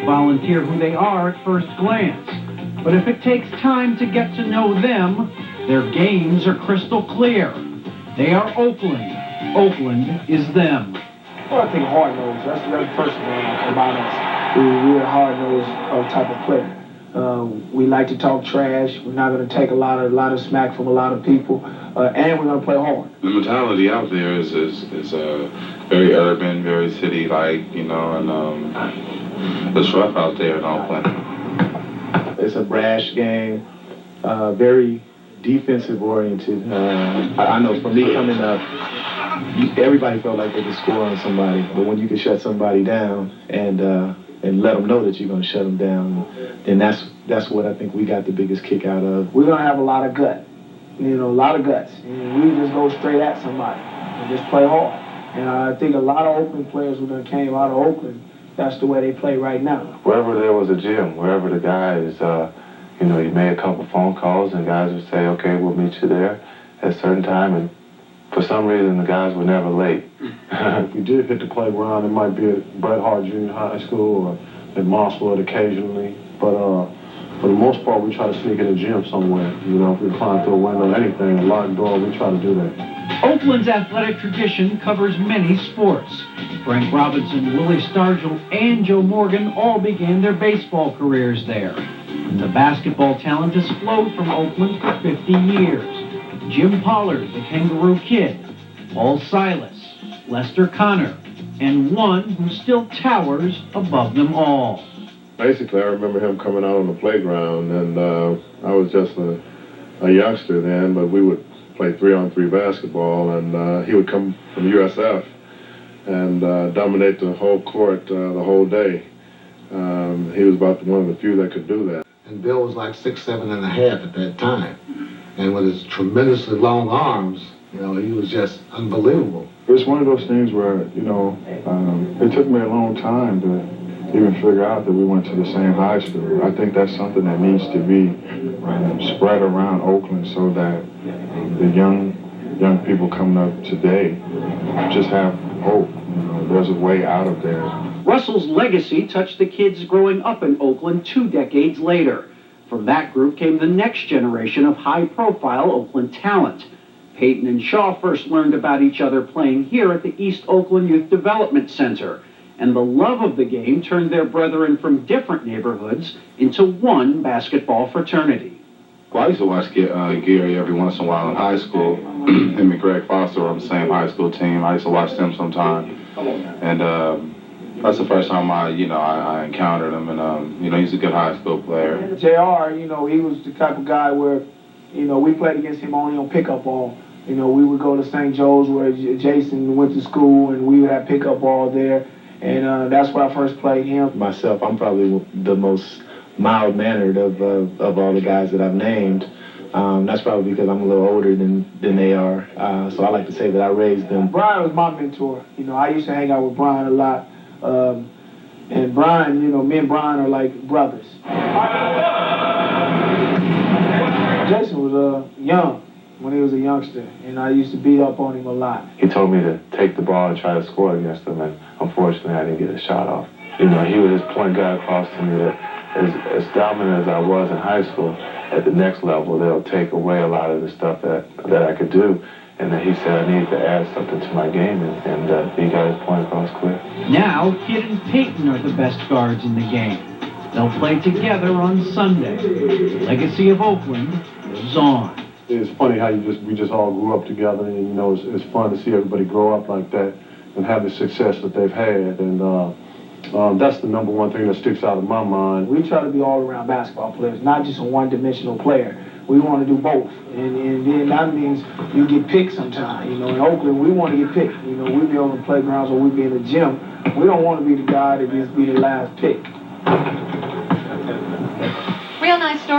volunteer who they are at first glance. But if it takes time to get to know them, their games are crystal clear. They are Oakland. Oakland is them. Well, I think hard-nosed. That's the first thing about us. We're a hard-nosed type of player. We like to talk trash. We're not going to take a lot of smack from a lot of people, and we're going to play hard. The mentality out there is very urban, very city-like, you know, and it's rough out there in Oakland. It's a brash game, very defensive-oriented. I know for me coming up, everybody felt like they could score on somebody, but when you can shut somebody down and let them know that you're going to shut them down, and that's what I think we got the biggest kick out of. We're going to have a lot of gut, you know, a lot of guts. And we just go straight at somebody and just play hard. And I think a lot of Oakland players who done came out of Oakland, that's the way they play right now. Wherever there was a gym, wherever the guys, you know, you made a couple phone calls and guys would say, okay, we'll meet you there at a certain time. And for some reason, the guys were never late. If we did hit the playground, it might be at Bret Hart Junior High School or at Mosswood occasionally. But for the most part, we try to sneak in a gym somewhere. You know, if we climb through a window or anything, a locked door, we try to do that. Oakland's athletic tradition covers many sports. Frank Robinson, Willie Stargell, and Joe Morgan all began their baseball careers there. And the basketball talent has flowed from Oakland for 50 years. Jim Pollard, the Kangaroo Kid, Paul Silas, Lester Connor, and one who still towers above them all. Basically, I remember him coming out on the playground, and I was just a youngster then, but we would play 3-on-3 basketball, and he would come from USF and dominate the whole court the whole day. He was about one of the few that could do that. And Bill was like 6'7.5" at that time. And with his tremendously long arms, you know, he was just unbelievable. It's one of those things where, you know, it took me a long time to even figure out that we went to the same high school. I think that's something that needs to be spread around Oakland so that the young people coming up today just have hope. You know, there's a way out of there. Russell's legacy touched the kids growing up in Oakland 2 decades later. From that group came the next generation of high-profile Oakland talent. Peyton and Shaw first learned about each other playing here at the East Oakland Youth Development Center. And the love of the game turned their brethren from different neighborhoods into one basketball fraternity. Well, I used to watch Gary every once in a while in high school. Him and Greg Foster were on the same high school team. I used to watch them sometime. And that's the first time I encountered him, and you know, he's a good high school player. JR, you know, he was the type of guy where, you know, we played against him only on pickup ball. You know, we would go to St. Joe's where Jason went to school, and we would have pickup ball there, and that's where I first played him. Myself, I'm probably the most mild-mannered of all the guys that I've named. That's probably because I'm a little older than they are, so I like to say that I raised them. Brian was my mentor. You know, I used to hang out with Brian a lot. And Brian, you know, me and Brian are like brothers. Jason was young when he was a youngster, and I used to beat up on him a lot. He told me to take the ball and try to score against him, and unfortunately I didn't get a shot off. You know, he was this point guard across to me that as dominant as I was in high school, at the next level they'll take away a lot of the stuff that I could do. And then he said I needed to add something to my game, and he got his point across clear. Now, Kidd and Peyton are the best guards in the game. They'll play together on Sunday. The legacy of Oakland lives on. It's funny how we just all grew up together, and you know, it's fun to see everybody grow up like that and have the success that they've had. And that's the number one thing that sticks out in my mind. We try to be all-around basketball players, not just a one-dimensional player. We want to do both, and then that means you get picked sometime. You know, in Oakland, we want to get picked. You know, we be on the playgrounds or we be in the gym. We don't want to be the guy that just be the last pick. Real nice story.